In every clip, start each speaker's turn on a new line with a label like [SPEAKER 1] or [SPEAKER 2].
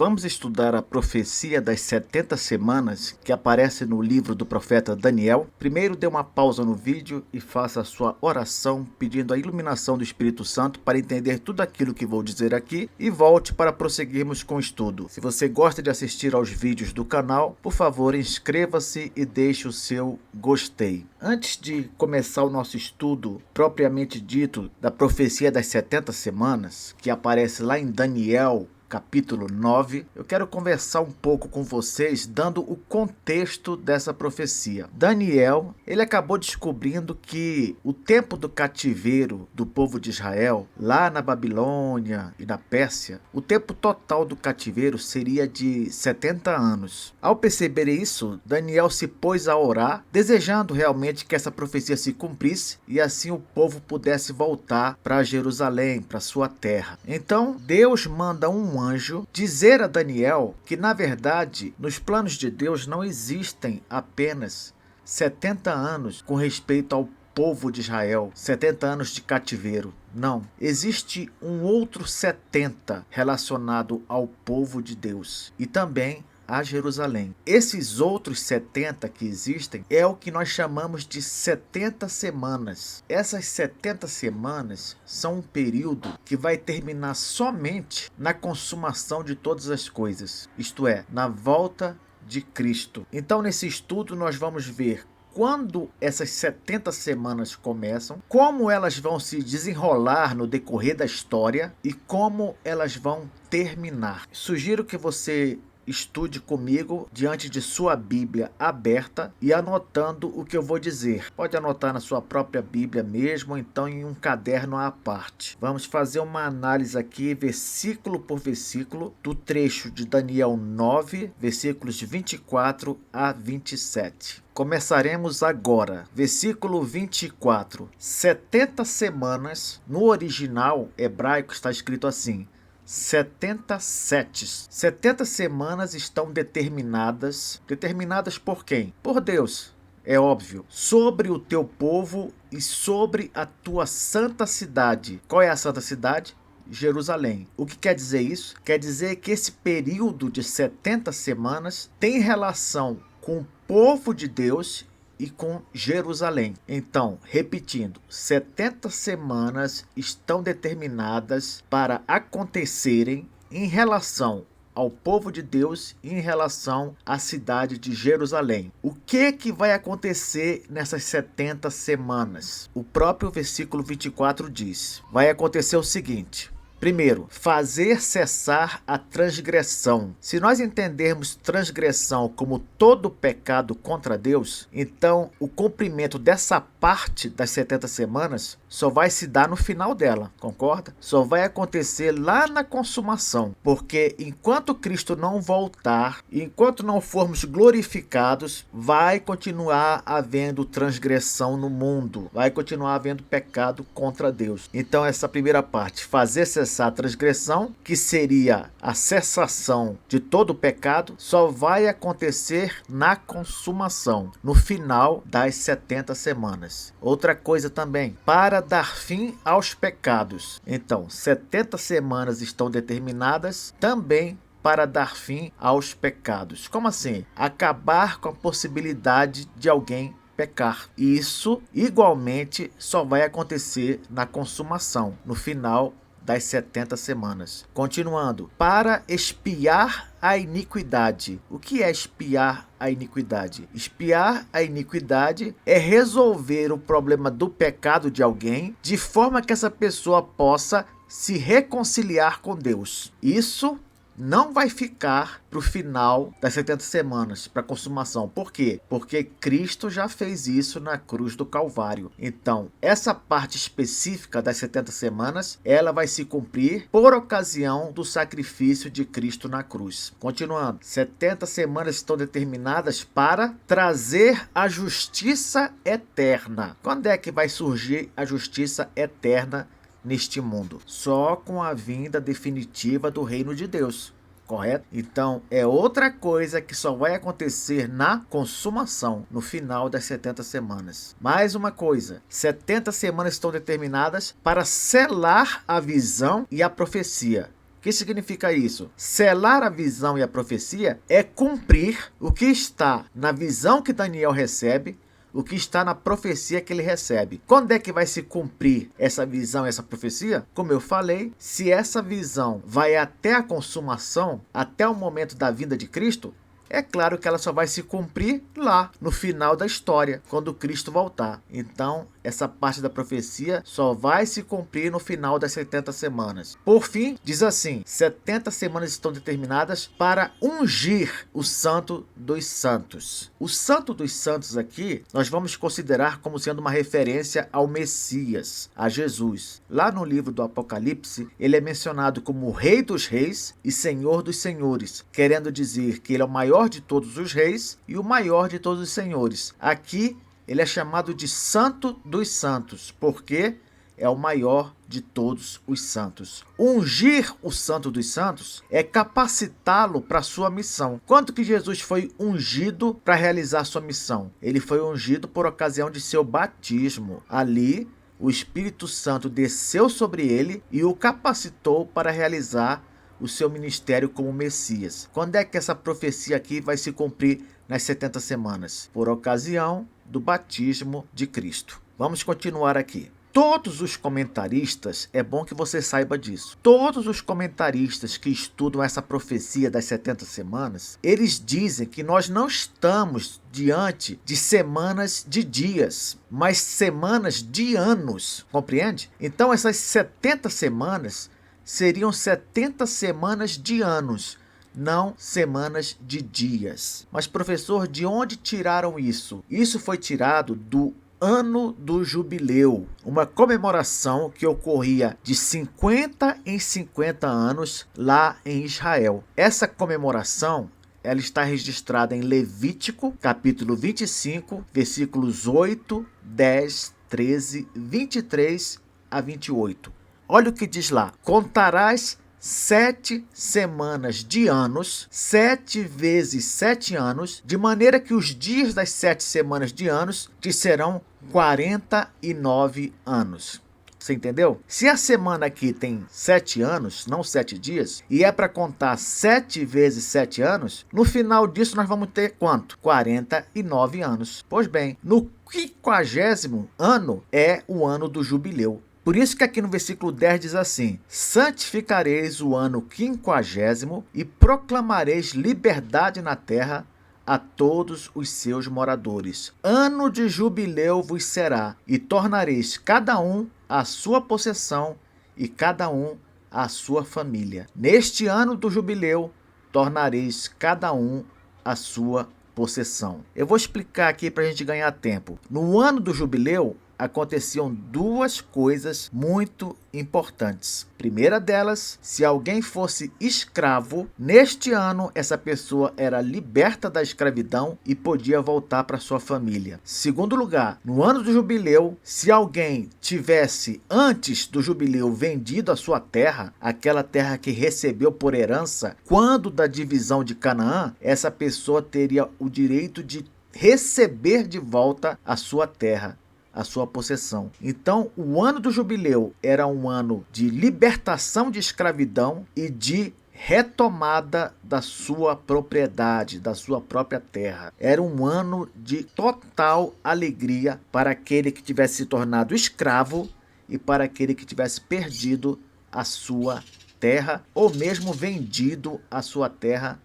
[SPEAKER 1] Vamos estudar a profecia das 70 semanas que aparece no livro do profeta Daniel. Primeiro, dê uma pausa no vídeo e faça a sua oração pedindo a iluminação do Espírito Santo para entender tudo aquilo que vou dizer aqui e volte para prosseguirmos com o estudo. Se você gosta de assistir aos vídeos do canal, por favor, inscreva-se e deixe o seu gostei. Antes de começar o nosso estudo propriamente dito da profecia das 70 semanas, que aparece lá em Daniel, capítulo 9, eu quero conversar um pouco com vocês, dando o contexto dessa profecia. Daniel, ele acabou descobrindo que o tempo do cativeiro do povo de Israel, lá na Babilônia e na Pérsia, o tempo total do cativeiro seria de 70 anos. Ao perceber isso, Daniel se pôs a orar, desejando realmente que essa profecia se cumprisse e assim o povo pudesse voltar para Jerusalém, para sua terra. Então, Deus manda um anjo dizer a Daniel que, na verdade, nos planos de Deus não existem apenas 70 anos com respeito ao povo de Israel, 70 anos de cativeiro. Não, existe um outro 70 relacionado ao povo de Deus e também a Jerusalém. Esses outros 70 que existem é o que nós chamamos de 70 semanas. Essas 70 semanas são um período que vai terminar somente na consumação de todas as coisas, isto é, na volta de Cristo. Então, nesse estudo, nós vamos ver quando essas 70 semanas começam, como elas vão se desenrolar no decorrer da história e como elas vão terminar. Sugiro que você estude comigo diante de sua Bíblia aberta e anotando o que eu vou dizer. Pode anotar na sua própria Bíblia mesmo, ou então em um caderno à parte. Vamos fazer uma análise aqui, versículo por versículo, do trecho de Daniel 9, versículos de 24 a 27. Começaremos agora. Versículo 24. 70 semanas, no original hebraico está escrito assim: 70 setes. 70 semanas estão determinadas. Determinadas por quem? Por Deus, é óbvio. Sobre o teu povo e sobre a tua santa cidade. Qual é a santa cidade? Jerusalém. O que quer dizer isso? Quer dizer que esse período de 70 semanas tem relação com o povo de Deus e com Jerusalém. Então, repetindo, 70 semanas estão determinadas para acontecerem em relação ao povo de Deus e em relação à cidade de Jerusalém. O que vai acontecer nessas 70 semanas? O próprio versículo 24 diz: vai acontecer o seguinte. Primeiro, fazer cessar a transgressão. Se nós entendermos transgressão como todo pecado contra Deus, então o cumprimento dessa parte das 70 semanas só vai se dar no final dela, concorda? Só vai acontecer lá na consumação, porque enquanto Cristo não voltar, enquanto não formos glorificados, vai continuar havendo transgressão no mundo, vai continuar havendo pecado contra Deus. Então essa primeira parte, fazer cessar a transgressão, que seria a cessação de todo o pecado, só vai acontecer na consumação, no final das 70 semanas. Outra coisa também, para dar fim aos pecados. Então, 70 semanas estão determinadas também para dar fim aos pecados. Como assim? Acabar com a possibilidade de alguém pecar. Isso, igualmente, só vai acontecer na consumação, no final das 70 semanas. Continuando, para expiar a iniquidade. O que é expiar a iniquidade? Expiar a iniquidade é resolver o problema do pecado de alguém de forma que essa pessoa possa se reconciliar com Deus. Isso não vai ficar para o final das 70 semanas, para a consumação. Por quê? Porque Cristo já fez isso na cruz do Calvário. Então, essa parte específica das 70 semanas, ela vai se cumprir por ocasião do sacrifício de Cristo na cruz. Continuando, 70 semanas estão determinadas para trazer a justiça eterna. Quando é que vai surgir a justiça eterna neste mundo? Só com a vinda definitiva do reino de Deus. Correto? Então, é outra coisa que só vai acontecer na consumação, no final das 70 semanas. Mais uma coisa, 70 semanas estão determinadas para selar a visão e a profecia. O que significa isso? Selar a visão e a profecia é cumprir o que está na visão que Daniel recebe, o que está na profecia que ele recebe. Quando é que vai se cumprir essa visão, essa profecia? Como eu falei, se essa visão vai até a consumação, até o momento da vinda de Cristo, é claro que ela só vai se cumprir lá, no final da história, quando Cristo voltar. Então, essa parte da profecia só vai se cumprir no final das 70 semanas. Por fim, diz assim: 70 semanas estão determinadas para ungir o Santo dos Santos. O Santo dos Santos aqui, nós vamos considerar como sendo uma referência ao Messias, a Jesus. Lá no livro do Apocalipse, ele é mencionado como Rei dos Reis e Senhor dos Senhores, querendo dizer que ele é o maior de todos os reis e o maior de todos os senhores. Aqui, ele é chamado de Santo dos Santos, porque é o maior de todos os santos. Ungir o Santo dos Santos é capacitá-lo para sua missão. Quando que Jesus foi ungido para realizar sua missão? Ele foi ungido por ocasião de seu batismo. Ali, o Espírito Santo desceu sobre ele e o capacitou para realizar o seu ministério como Messias. Quando é que essa profecia aqui vai se cumprir nas 70 semanas? Por ocasião do batismo de Cristo. Vamos continuar aqui. Todos os comentaristas, é bom que você saiba disso, todos os comentaristas que estudam essa profecia das 70 semanas, eles dizem que nós não estamos diante de semanas de dias, mas semanas de anos, compreende? Então essas 70 semanas seriam 70 semanas de anos, não semanas de dias. Mas, professor, de onde tiraram isso? Isso foi tirado do Ano do Jubileu, uma comemoração que ocorria de 50 em 50 anos lá em Israel. Essa comemoração, ela está registrada em Levítico, capítulo 25, versículos 8, 10, 13, 23 a 28. Olha o que diz lá: contarás 7 semanas de anos, 7 vezes 7 anos, de maneira que os dias das 7 semanas de anos te serão 49 anos. Você entendeu? Se a semana aqui tem 7 anos, não 7 dias, e é para contar 7 vezes 7 anos, no final disso nós vamos ter quanto? 49 anos. Pois bem, no 50º ano é o ano do jubileu. Por isso que aqui no versículo 10 diz assim: santificareis o ano 50º e proclamareis liberdade na terra a todos os seus moradores. Ano de jubileu vos será, e tornareis cada um a sua possessão e cada um a sua família. Neste ano do jubileu, tornareis cada um a sua possessão. Eu vou explicar aqui para a gente ganhar tempo. No ano do jubileu, aconteciam duas coisas muito importantes. Primeira delas, se alguém fosse escravo, neste ano essa pessoa era liberta da escravidão e podia voltar para sua família. Segundo lugar, no ano do jubileu, se alguém tivesse antes do jubileu vendido a sua terra, aquela terra que recebeu por herança, quando da divisão de Canaã, essa pessoa teria o direito de receber de volta a sua terra, a sua possessão. Então, o ano do jubileu era um ano de libertação de escravidão e de retomada da sua propriedade, da sua própria terra. Era um ano de total alegria para aquele que tivesse se tornado escravo e para aquele que tivesse perdido a sua terra ou mesmo vendido a sua terra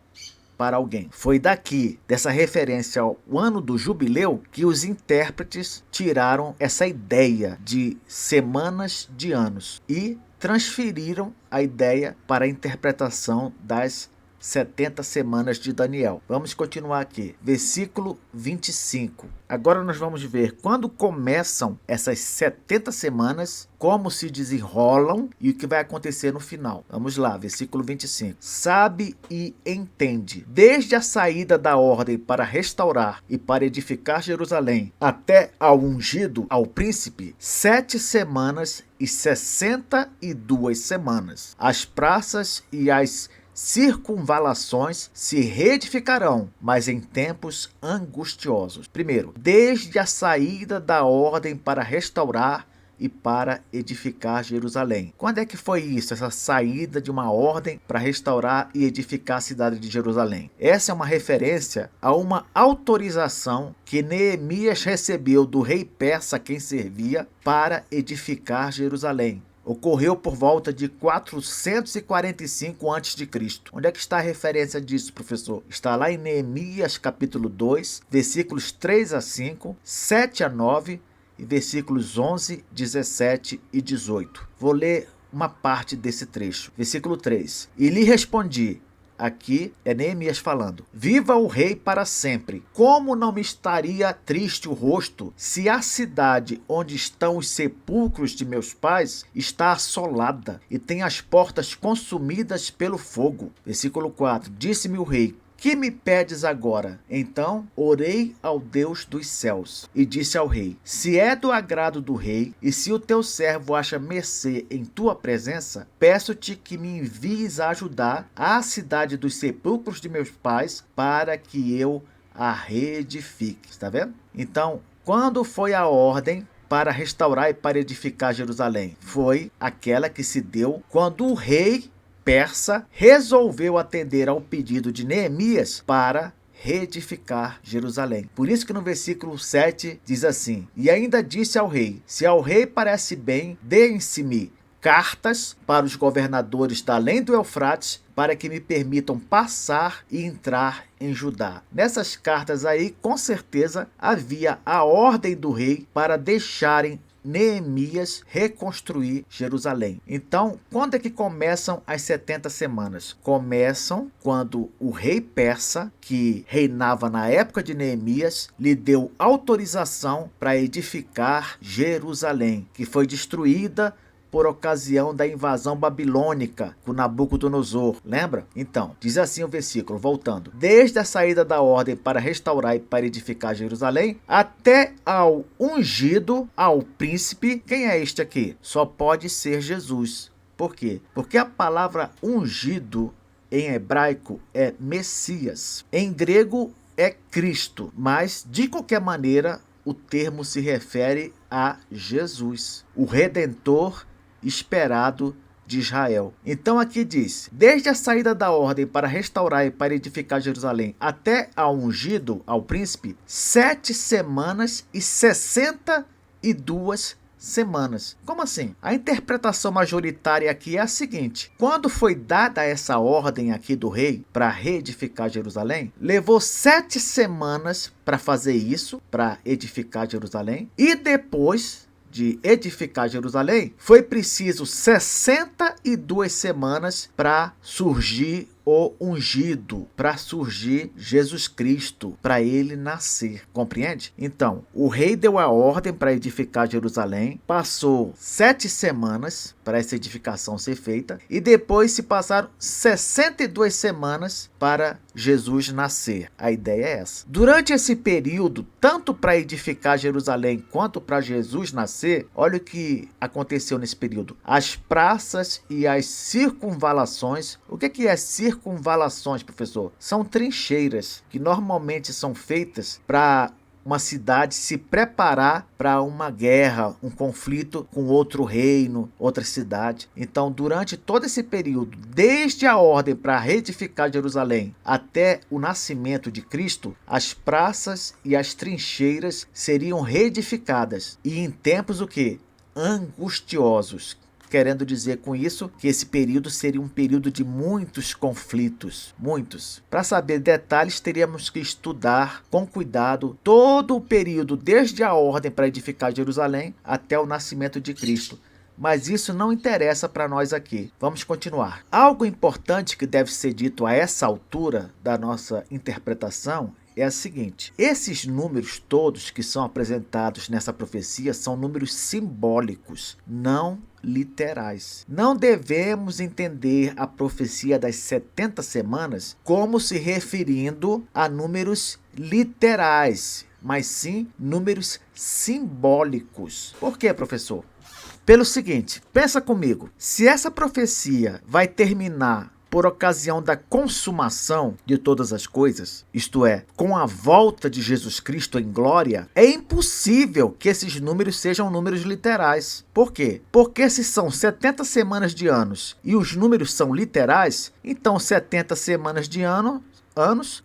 [SPEAKER 1] para alguém. Foi daqui, dessa referência ao ano do jubileu, que os intérpretes tiraram essa ideia de semanas de anos e transferiram a ideia para a interpretação das 70 semanas de Daniel. Vamos continuar aqui. Versículo 25. Agora nós vamos ver quando começam essas 70 semanas, como se desenrolam e o que vai acontecer no final. Vamos lá, versículo 25. Sabe e entende, desde a saída da ordem para restaurar e para edificar Jerusalém, até ao ungido, ao príncipe, 7 semanas e 62 semanas. As praças e as circunvalações se reedificarão, mas em tempos angustiosos. Primeiro, desde a saída da ordem para restaurar e para edificar Jerusalém. Quando é que foi isso? Essa saída de uma ordem para restaurar e edificar a cidade de Jerusalém. Essa é uma referência a uma autorização que Neemias recebeu do rei persa a quem servia para edificar Jerusalém. Ocorreu por volta de 445 a.C. Onde é que está a referência disso, professor? Está lá em Neemias capítulo 2, versículos 3 a 5, 7 a 9 e versículos 11, 17 e 18. Vou ler uma parte desse trecho. Versículo 3. E lhe respondi. Aqui é Neemias falando. Viva o rei para sempre. Como não me estaria triste o rosto se a cidade onde estão os sepulcros de meus pais está assolada e tem as portas consumidas pelo fogo. Versículo 4. Disse-me o rei. Que me pedes agora? Então orei ao Deus dos céus e disse ao rei: se é do agrado do rei e se o teu servo acha mercê em tua presença, peço-te que me envies a ajudar a cidade dos sepulcros de meus pais para que eu a reedifique. Está vendo? Então, quando foi a ordem para restaurar e para edificar Jerusalém? Foi aquela que se deu quando o rei persa resolveu atender ao pedido de Neemias para reedificar Jerusalém. Por isso que no versículo 7 diz assim: e ainda disse ao rei: se ao rei parece bem, deem-se-me cartas para os governadores da além do Eufrates, para que me permitam passar e entrar em Judá. Nessas cartas aí, com certeza, havia a ordem do rei para deixarem Neemias reconstruir Jerusalém. Então, quando é que começam as 70 semanas? Começam quando o rei persa, que reinava na época de Neemias, lhe deu autorização para edificar Jerusalém, que foi destruída por ocasião da invasão babilônica com Nabucodonosor. Lembra? Então, diz assim o versículo, voltando. Desde a saída da ordem para restaurar e para edificar Jerusalém, até ao ungido, ao príncipe. Quem é este aqui? Só pode ser Jesus. Por quê? Porque a palavra ungido em hebraico é Messias. Em grego é Cristo, mas de qualquer maneira o termo se refere a Jesus, o Redentor esperado de Israel. Então aqui diz: desde a saída da ordem para restaurar e para edificar Jerusalém até ao ungido, ao príncipe, 7 semanas e 62 semanas. Como assim? A interpretação majoritária aqui é a seguinte: quando foi dada essa ordem aqui do rei para reedificar Jerusalém, levou 7 semanas para fazer isso, para edificar Jerusalém, e depois de edificar Jerusalém, foi preciso 62 semanas para surgir o ungido, para surgir Jesus Cristo, para ele nascer. Compreende? Então, o rei deu a ordem para edificar Jerusalém, passou 7 semanas para essa edificação ser feita, e depois se passaram 62 semanas para Jesus nascer. A ideia é essa. Durante esse período, tanto para edificar Jerusalém quanto para Jesus nascer, olha o que aconteceu nesse período. As praças e as circunvalações. O que é circunvalações, professor? São trincheiras que normalmente são feitas para uma cidade se preparar para uma guerra, um conflito com outro reino, outra cidade. Então, durante todo esse período, desde a ordem para reedificar Jerusalém até o nascimento de Cristo, as praças e as trincheiras seriam reedificadas. E em tempos o quê? Angustiosos. Querendo dizer com isso que esse período seria um período de muitos conflitos, muitos. Para saber detalhes, teríamos que estudar com cuidado todo o período, desde a ordem para edificar Jerusalém até o nascimento de Cristo. Mas isso não interessa para nós aqui. Vamos continuar. Algo importante que deve ser dito a essa altura da nossa interpretação é a seguinte: esses números todos que são apresentados nessa profecia são números simbólicos, não literais. Não devemos entender a profecia das 70 semanas como se referindo a números literais, mas sim números simbólicos. Por quê, professor? Pelo seguinte, pensa comigo, se essa profecia vai terminar por ocasião da consumação de todas as coisas, isto é, com a volta de Jesus Cristo em glória, é impossível que esses números sejam números literais. Por quê? Porque se são 70 semanas de anos e os números são literais, então 70 semanas de anos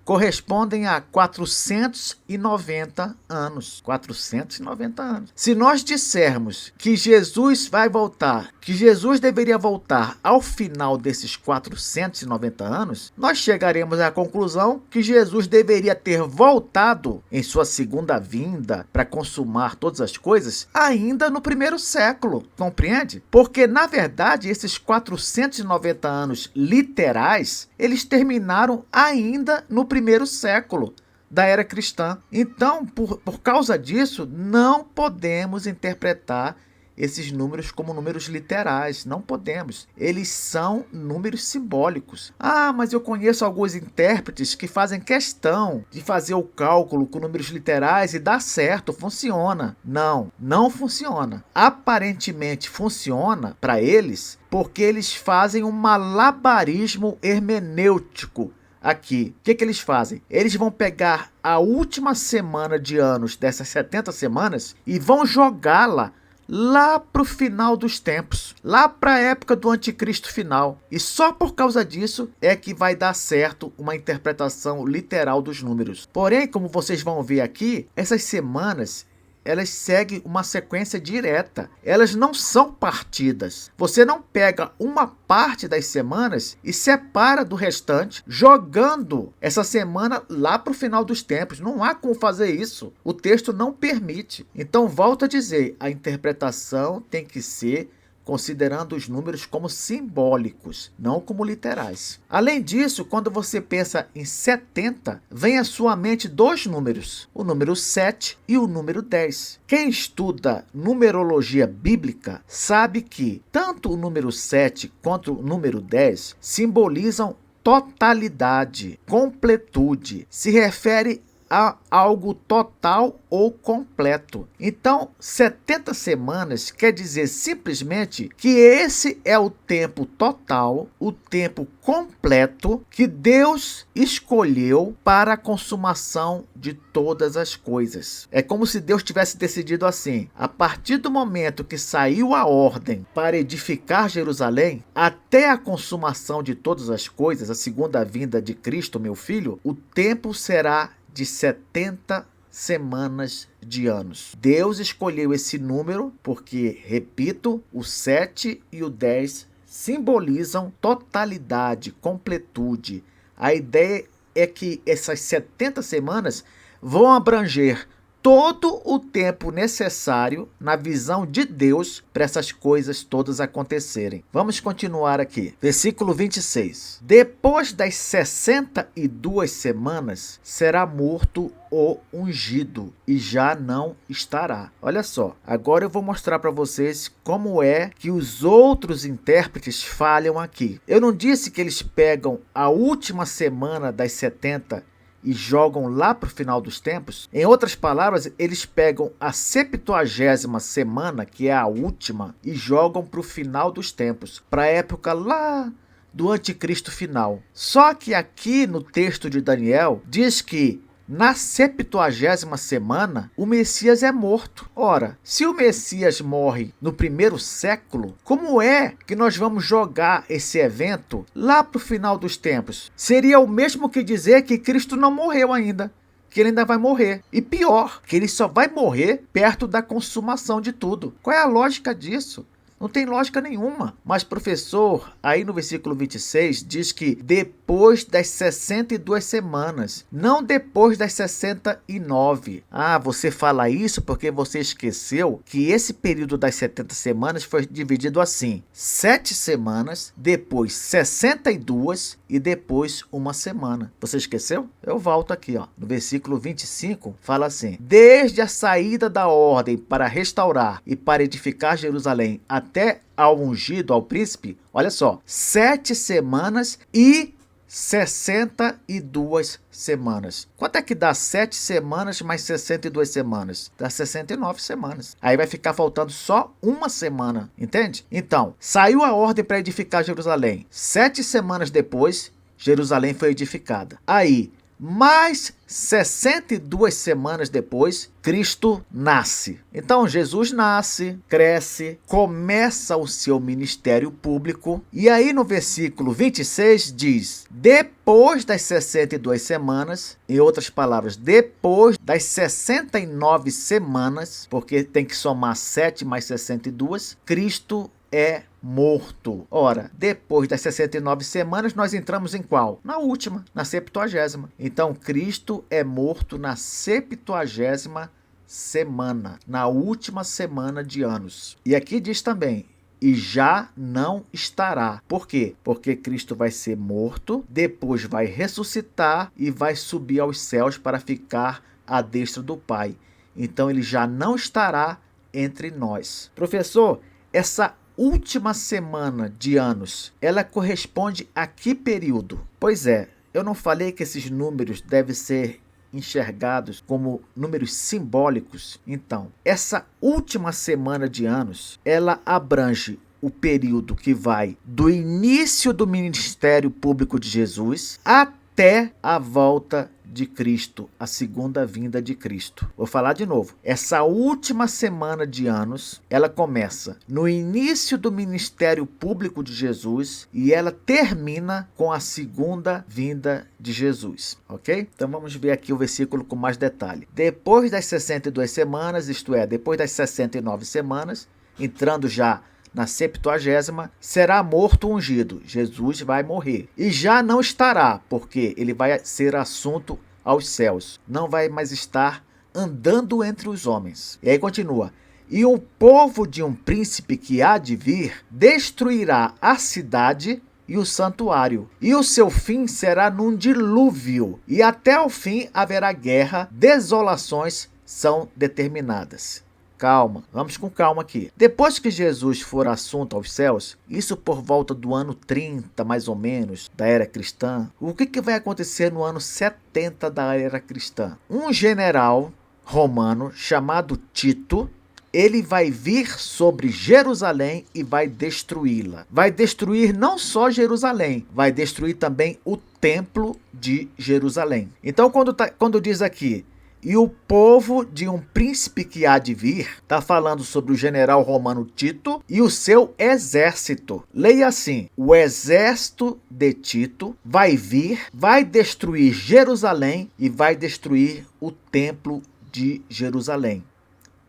[SPEAKER 1] correspondem a 490 anos. 490 anos. Se nós dissermos que Jesus vai voltar, que Jesus deveria voltar ao final desses 490 anos, nós chegaremos à conclusão que Jesus deveria ter voltado em sua segunda vinda para consumar todas as coisas ainda no primeiro século. Compreende? Porque, na verdade, esses 490 anos literais, eles terminaram ainda no primeiro século da era cristã. Então, por causa disso, não podemos interpretar esses números como números literais. Não podemos. Eles são números simbólicos. Ah, mas eu conheço alguns intérpretes que fazem questão de fazer o cálculo com números literais e dá certo, funciona. Não, não funciona. Aparentemente funciona para eles porque eles fazem um malabarismo hermenêutico. Aqui, o que eles fazem? Eles vão pegar a última semana de anos dessas 70 semanas e vão jogá-la lá para o final dos tempos, lá para a época do anticristo final. E só por causa disso é que vai dar certo uma interpretação literal dos números. Porém, como vocês vão ver aqui, essas semanas elas seguem uma sequência direta. Elas não são partidas. Você não pega uma parte das semanas e separa do restante, jogando essa semana lá para o final dos tempos. Não há como fazer isso. O texto não permite. Então, volto a dizer, a interpretação tem que ser considerando os números como simbólicos, não como literais. Além disso, quando você pensa em 70, vem à sua mente dois números, o número 7 e o número 10. Quem estuda numerologia bíblica sabe que tanto o número 7 quanto o número 10 simbolizam totalidade, completude, se refere a algo total ou completo. Então, 70 semanas quer dizer simplesmente que esse é o tempo total, o tempo completo que Deus escolheu para a consumação de todas as coisas. É como se Deus tivesse decidido assim: a partir do momento que saiu a ordem para edificar Jerusalém, até a consumação de todas as coisas, a segunda vinda de Cristo, meu filho, o tempo será de 70 semanas de anos. Deus escolheu esse número porque, repito, o 7 e o 10 simbolizam totalidade, completude. A ideia é que essas 70 semanas vão abranger todo o tempo necessário na visão de Deus para essas coisas todas acontecerem. Vamos continuar aqui. Versículo 26. Depois das 62 semanas, será morto o ungido e já não estará. Olha só, agora eu vou mostrar para vocês como é que os outros intérpretes falham aqui. Eu não disse que eles pegam a última semana das 70 e jogam lá para o final dos tempos? Em outras palavras, eles pegam a 70ª semana, que é a última, e jogam para o final dos tempos, para a época lá do anticristo final. Só que aqui no texto de Daniel diz que na 70ª semana, o Messias é morto. Ora, se o Messias morre no primeiro século, como é que nós vamos jogar esse evento lá para o final dos tempos? Seria o mesmo que dizer que Cristo não morreu ainda, que ele ainda vai morrer. E pior, que ele só vai morrer perto da consumação de tudo. Qual é a lógica disso? Não tem lógica nenhuma. Mas, professor, aí no versículo 26 diz que depois das 62 semanas, não depois das 69. Ah, você fala isso porque você esqueceu que esse período das 70 semanas foi dividido assim: 7 semanas, depois 62 e depois uma semana. Você esqueceu? Eu volto aqui, ó. No versículo 25 fala assim: desde a saída da ordem para restaurar e para edificar Jerusalém até ao ungido, ao príncipe, olha só, 7 semanas e 62 semanas. Quanto é que dá 7 semanas mais 62 semanas? Dá 69 semanas. Aí vai ficar faltando só uma semana, entende? Então, saiu a ordem para edificar Jerusalém. 7 semanas depois, Jerusalém foi edificada. Aí, mais 62 semanas depois, Cristo nasce. Então, Jesus nasce, cresce, começa o seu ministério público. E aí, no versículo 26, diz: depois das 62 semanas, em outras palavras, depois das 69 semanas, porque tem que somar 7 mais 62, Cristo é morto. Ora, depois das 69 semanas, nós entramos em qual? Na última, na 70ª. Então, Cristo é morto na 70ª semana, na última semana de anos. E aqui diz também: e já não estará. Por quê? Porque Cristo vai ser morto, depois vai ressuscitar e vai subir aos céus para ficar à destra do Pai. Então, ele já não estará entre nós. Professor, essa última semana de anos, ela corresponde a que período? Pois é, eu não falei que esses números devem ser enxergados como números simbólicos? Então, essa última semana de anos, ela abrange o período que vai do início do ministério público de Jesus até a volta de Cristo, a segunda vinda de Cristo. Vou falar de novo. Essa última semana de anos, ela começa no início do ministério público de Jesus e ela termina com a segunda vinda de Jesus, ok? Então vamos ver aqui o versículo com mais detalhe. Depois das 62 semanas, isto é, depois das 69 semanas, entrando já na 70ª, será morto ungido. Jesus vai morrer. E já não estará, porque ele vai ser assunto aos céus. Não vai mais estar andando entre os homens. E aí continua: e o povo de um príncipe que há de vir destruirá a cidade e o santuário, e o seu fim será num dilúvio, e até o fim haverá guerra, desolações são determinadas. Calma, vamos com calma aqui. Depois que Jesus for assunto aos céus, isso por volta do ano 30, mais ou menos, da era cristã, o que vai acontecer no ano 70 da era cristã? Um general romano chamado Tito, ele vai vir sobre Jerusalém e vai destruí-la. Vai destruir não só Jerusalém, vai destruir também o templo de Jerusalém. Então, quando diz aqui: e o povo de um príncipe que há de vir, está falando sobre o general romano Tito e o seu exército. Leia assim: o exército de Tito vai vir, vai destruir Jerusalém e vai destruir o templo de Jerusalém.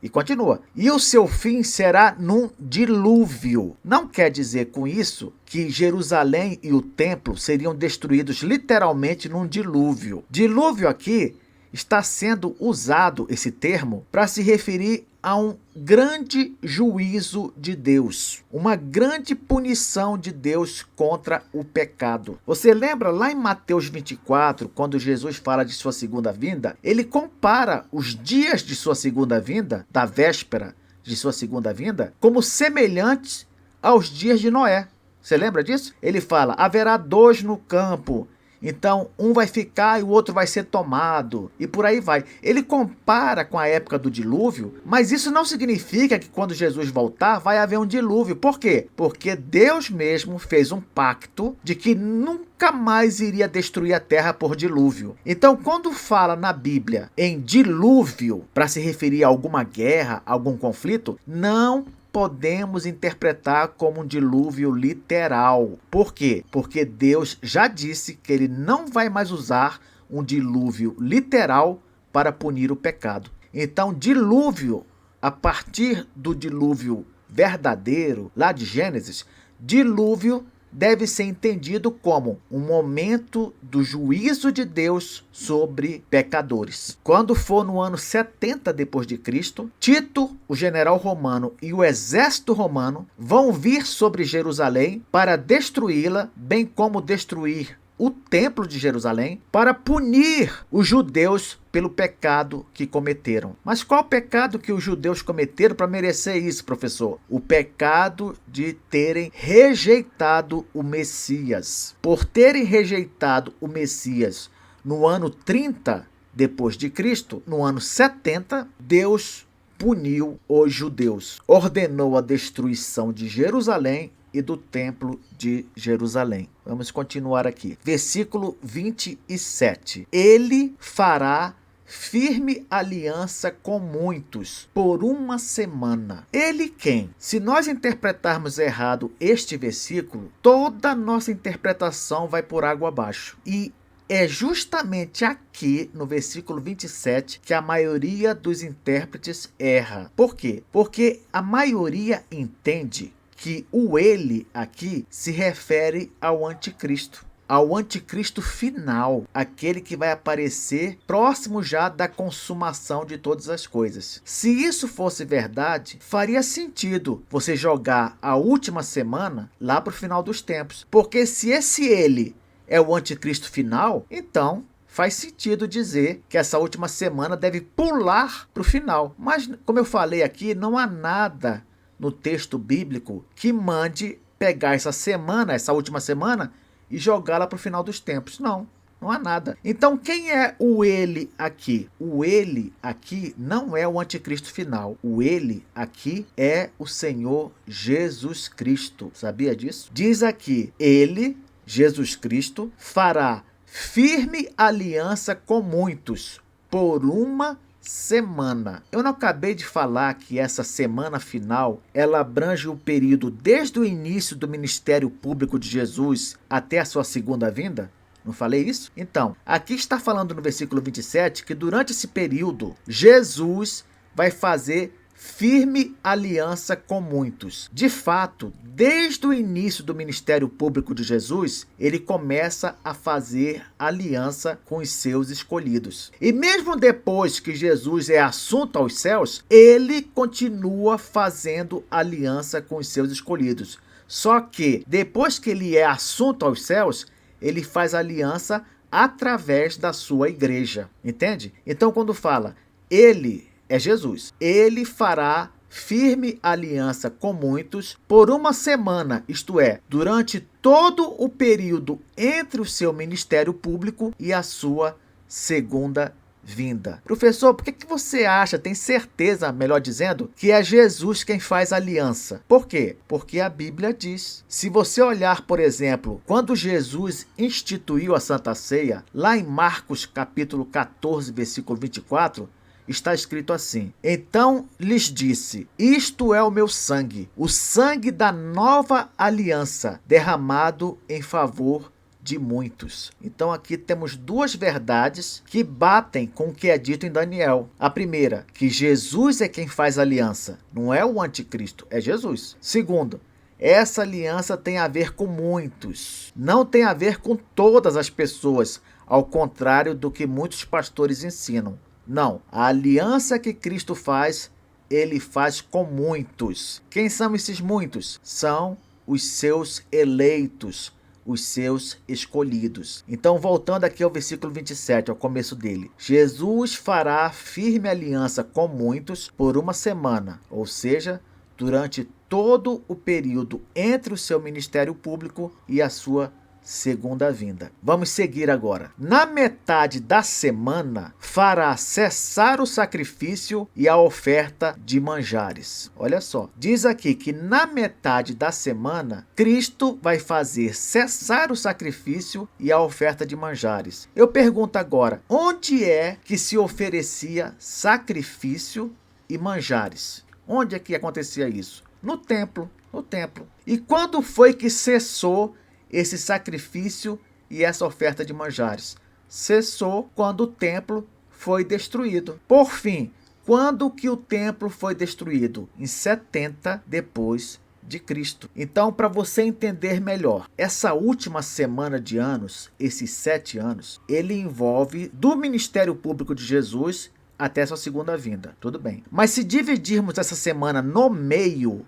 [SPEAKER 1] E continua: e o seu fim será num dilúvio. Não quer dizer com isso que Jerusalém e o templo seriam destruídos literalmente num dilúvio. Dilúvio aqui está sendo usado esse termo para se referir a um grande juízo de Deus, uma grande punição de Deus contra o pecado. Você lembra lá em Mateus 24, quando Jesus fala de sua segunda vinda, ele compara os dias de sua segunda vinda, da véspera de sua segunda vinda, como semelhantes aos dias de Noé. Você lembra disso? Ele fala: haverá 2 no campo. Então, um vai ficar e o outro vai ser tomado, e por aí vai. Ele compara com a época do dilúvio, mas isso não significa que quando Jesus voltar vai haver um dilúvio. Por quê? Porque Deus mesmo fez um pacto de que nunca mais iria destruir a terra por dilúvio. Então, quando fala na Bíblia em dilúvio, para se referir a alguma guerra, algum conflito, não podemos interpretar como um dilúvio literal. Por quê? Porque Deus já disse que ele não vai mais usar um dilúvio literal para punir o pecado. Então, dilúvio, a partir do dilúvio verdadeiro, lá de Gênesis, dilúvio deve ser entendido como um momento do juízo de Deus sobre pecadores. Quando for no ano 70 depois de Cristo, Tito, o general romano, e o exército romano vão vir sobre Jerusalém para destruí-la, bem como destruir o templo de Jerusalém para punir os judeus pelo pecado que cometeram. Mas qual pecado que os judeus cometeram para merecer isso, professor? O pecado de terem rejeitado o Messias. Por terem rejeitado o Messias no ano 30 depois de Cristo, no ano 70, Deus puniu os judeus. Ordenou a destruição de Jerusalém e do templo de Jerusalém. Vamos continuar aqui. Versículo 27. Ele fará firme aliança com muitos por uma semana. Ele quem? Se nós interpretarmos errado este versículo, toda a nossa interpretação vai por água abaixo. E é justamente aqui, no versículo 27, que a maioria dos intérpretes erra. Por quê? Porque a maioria entende que o ele aqui se refere ao anticristo. Ao anticristo final, aquele que vai aparecer próximo já da consumação de todas as coisas. Se isso fosse verdade, faria sentido você jogar a última semana lá para o final dos tempos. Porque se esse ele é o anticristo final, então faz sentido dizer que essa última semana deve pular para o final. Mas, como eu falei aqui, não há nada no texto bíblico que mande pegar essa semana, essa última semana, e jogá-la para o final dos tempos. Não há nada. Então, quem é o ele aqui? O ele aqui não é o anticristo final. O ele aqui é o Senhor Jesus Cristo. Sabia disso? Diz aqui, ele, Jesus Cristo, fará firme aliança com muitos por uma semana. Eu não acabei de falar que essa semana final, ela abrange o período desde o início do ministério público de Jesus até a sua segunda vinda? Não falei isso? Então, aqui está falando no versículo 27 que durante esse período, Jesus vai fazer firme aliança com muitos. De fato, desde o início do ministério público de Jesus, ele começa a fazer aliança com os seus escolhidos. E mesmo depois que Jesus é assunto aos céus, ele continua fazendo aliança com os seus escolhidos. Só que depois que ele é assunto aos céus, ele faz aliança através da sua igreja. Entende? Então, quando fala ele é Jesus, ele fará firme aliança com muitos por uma semana, isto é, durante todo o período entre o seu ministério público e a sua segunda vinda. Professor, por que você acha, tem certeza, melhor dizendo, que é Jesus quem faz aliança? Por quê? Porque a Bíblia diz. Se você olhar, por exemplo, quando Jesus instituiu a Santa Ceia, lá em Marcos capítulo 14, versículo 24, está escrito assim: então lhes disse, isto é o meu sangue, o sangue da nova aliança, derramado em favor de muitos. Então aqui temos duas verdades que batem com o que é dito em Daniel. A primeira, que Jesus é quem faz aliança, não é o anticristo, é Jesus. Segundo, essa aliança tem a ver com muitos, não tem a ver com todas as pessoas, ao contrário do que muitos pastores ensinam. Não, a aliança que Cristo faz, ele faz com muitos. Quem são esses muitos? São os seus eleitos, os seus escolhidos. Então, voltando aqui ao versículo 27, ao começo dele. Jesus fará firme aliança com muitos por uma semana, ou seja, durante todo o período entre o seu ministério público e a sua segunda vinda. Vamos seguir agora. Na metade da semana, fará cessar o sacrifício e a oferta de manjares. Olha só, diz aqui que na metade da semana, Cristo vai fazer cessar o sacrifício e a oferta de manjares. Eu pergunto agora, onde é que se oferecia sacrifício e manjares? Onde é que acontecia isso? No templo, no templo. E quando foi que cessou esse sacrifício e essa oferta de manjares? Cessou quando o templo foi destruído. Por fim, quando que o templo foi destruído? Em 70 depois de Cristo. Então, para você entender melhor, essa última semana de anos, esses 7 anos, ele envolve do ministério público de Jesus até sua segunda vinda. Tudo bem. Mas se dividirmos essa semana no meio,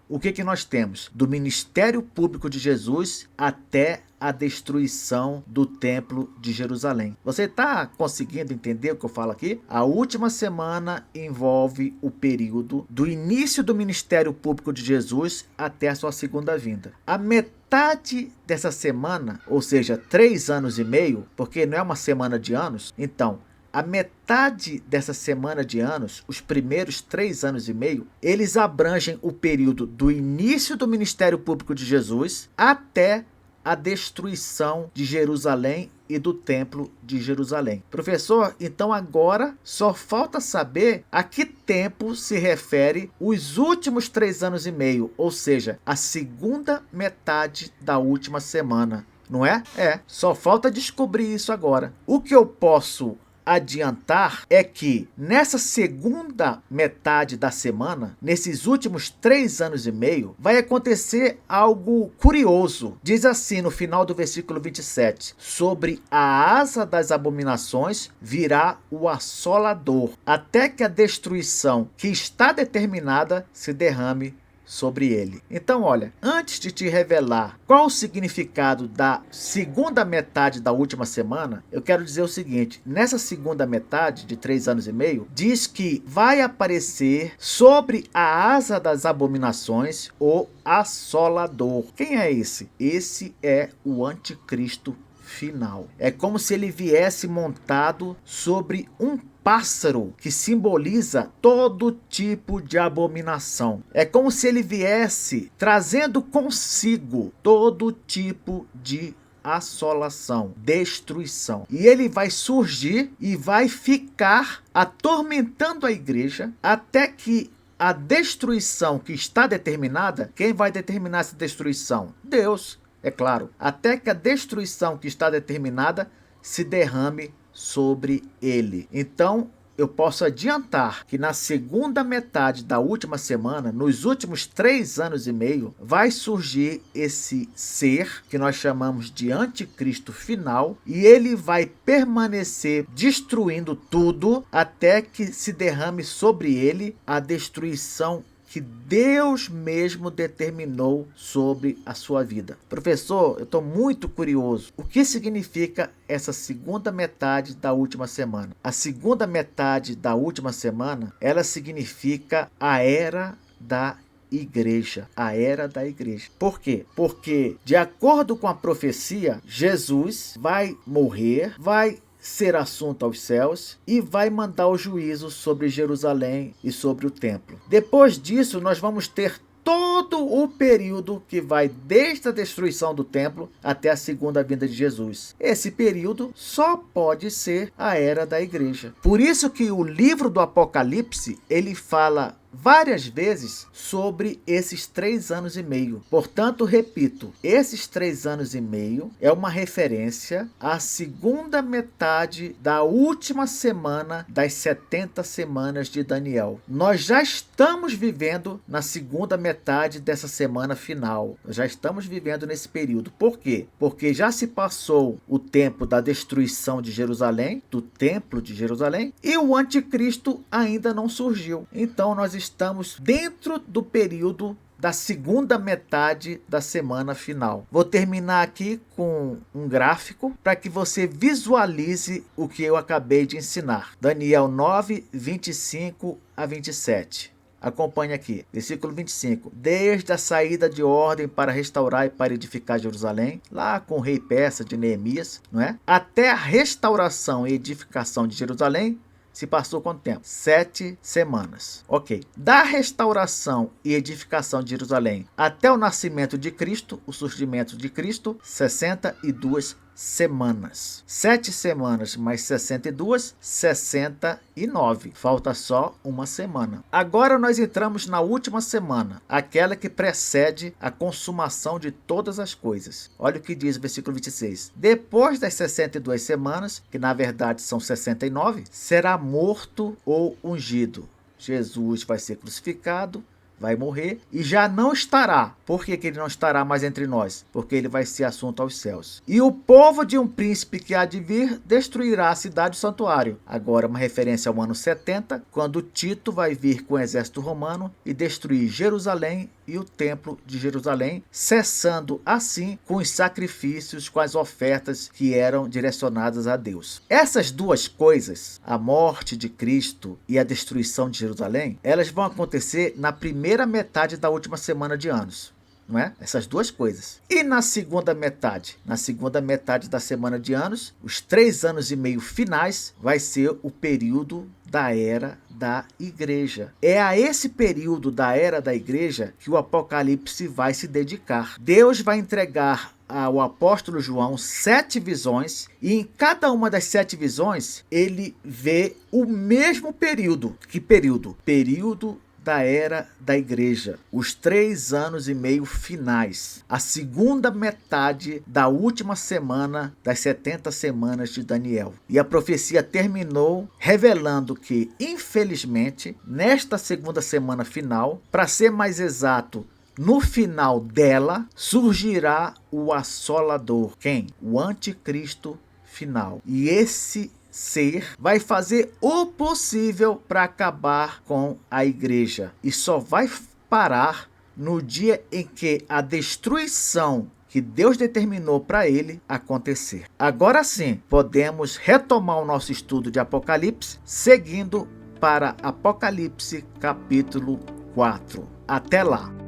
[SPEAKER 1] o que nós temos? Do ministério público de Jesus até a destruição do templo de Jerusalém. Você está conseguindo entender o que eu falo aqui? A última semana envolve o período do início do ministério público de Jesus até a sua segunda vinda. A metade dessa semana, ou seja, 3 anos e meio, porque não é uma semana de anos, então a metade dessa semana de anos, os primeiros 3 anos e meio, eles abrangem o período do início do ministério público de Jesus até a destruição de Jerusalém e do templo de Jerusalém. Professor, então agora só falta saber a que tempo se refere os últimos 3 anos e meio, ou seja, a segunda metade da última semana, não é? Só falta descobrir isso agora. O que eu posso adiantar é que nessa segunda metade da semana, nesses últimos 3 anos e meio, vai acontecer algo curioso. Diz assim no final do versículo 27, sobre a asa das abominações virá o assolador, até que a destruição que está determinada se derrame sobre ele. Então, olha, antes de te revelar qual o significado da segunda metade da última semana, eu quero dizer o seguinte: nessa segunda metade de 3 anos e meio, diz que vai aparecer sobre a asa das abominações o assolador. Quem é esse? Esse é o anticristo final. É como se ele viesse montado sobre um pássaro, que simboliza todo tipo de abominação. É como se ele viesse trazendo consigo todo tipo de assolação, destruição. E ele vai surgir e vai ficar atormentando a igreja até que a destruição que está determinada, quem vai determinar essa destruição? Deus, é claro. Até que a destruição que está determinada se derrame sobre ele. Então, eu posso adiantar que na segunda metade da última semana, nos últimos 3 anos e meio, vai surgir esse ser que nós chamamos de anticristo final, e ele vai permanecer destruindo tudo até que se derrame sobre ele a destruição que Deus mesmo determinou sobre a sua vida. Professor, eu estou muito curioso. O que significa essa segunda metade da última semana? A segunda metade da última semana, ela significa a era da igreja, a era da igreja. Por quê? Porque, de acordo com a profecia, Jesus vai morrer, vai ser assunto aos céus e vai mandar o juízo sobre Jerusalém e sobre o templo. Depois disso, nós vamos ter todo o período que vai desde a destruição do templo até a segunda vinda de Jesus. Esse período só pode ser a era da igreja. Por isso que o livro do Apocalipse, ele fala várias vezes sobre esses 3 anos e meio. Portanto, repito, esses 3 anos e meio é uma referência à segunda metade da última semana das 70 semanas de Daniel. Nós já estamos vivendo na segunda metade dessa semana final. Nós já estamos vivendo nesse período. Por quê? Porque já se passou o tempo da destruição de Jerusalém, do templo de Jerusalém, e o anticristo ainda não surgiu. Então, nós estamos dentro do período da segunda metade da semana final. Vou terminar aqui com um gráfico para que você visualize o que eu acabei de ensinar. Daniel 9, 25 a 27. Acompanhe aqui, versículo 25. Desde a saída de ordem para restaurar e para edificar Jerusalém, lá com o rei persa de Neemias, não é? Até a restauração e edificação de Jerusalém, se passou quanto tempo? 7 semanas. Ok. Da restauração e edificação de Jerusalém até o nascimento de Cristo, o surgimento de Cristo, 62 semanas. 7 semanas mais 62, 69. Falta só uma semana. Agora nós entramos na última semana, aquela que precede a consumação de todas as coisas. Olha o que diz o versículo 26. Depois das 62 semanas, que na verdade são 69, será morto ou ungido. Jesus vai ser crucificado, vai morrer e já não estará. Por que ele não estará mais entre nós? Porque ele vai ser assunto aos céus. E o povo de um príncipe que há de vir destruirá a cidade e o santuário. Agora uma referência ao ano 70, quando Tito vai vir com o exército romano e destruir Jerusalém e o templo de Jerusalém, cessando assim com os sacrifícios, com as ofertas que eram direcionadas a Deus. Essas duas coisas, a morte de Cristo e a destruição de Jerusalém, elas vão acontecer na primeira metade da última semana de anos. Não é? Essas duas coisas. E na segunda metade? Na segunda metade da semana de anos, os 3 anos e meio finais, vai ser o período da era da igreja. É a esse período da era da igreja que o Apocalipse vai se dedicar. Deus vai entregar ao apóstolo João 7 visões, e em cada uma das 7 visões ele vê o mesmo período. Que período? Período da era da igreja, os 3 anos e meio finais, a segunda metade da última semana das 70 semanas de Daniel. E a profecia terminou revelando que, infelizmente, nesta segunda semana final, para ser mais exato, no final dela, surgirá o Assolador. Quem? O Anticristo final. E esse ser vai fazer o possível para acabar com a igreja. E só vai parar no dia em que a destruição que Deus determinou para ele acontecer. Agora sim, podemos retomar o nosso estudo de Apocalipse, seguindo para Apocalipse capítulo 4. Até lá!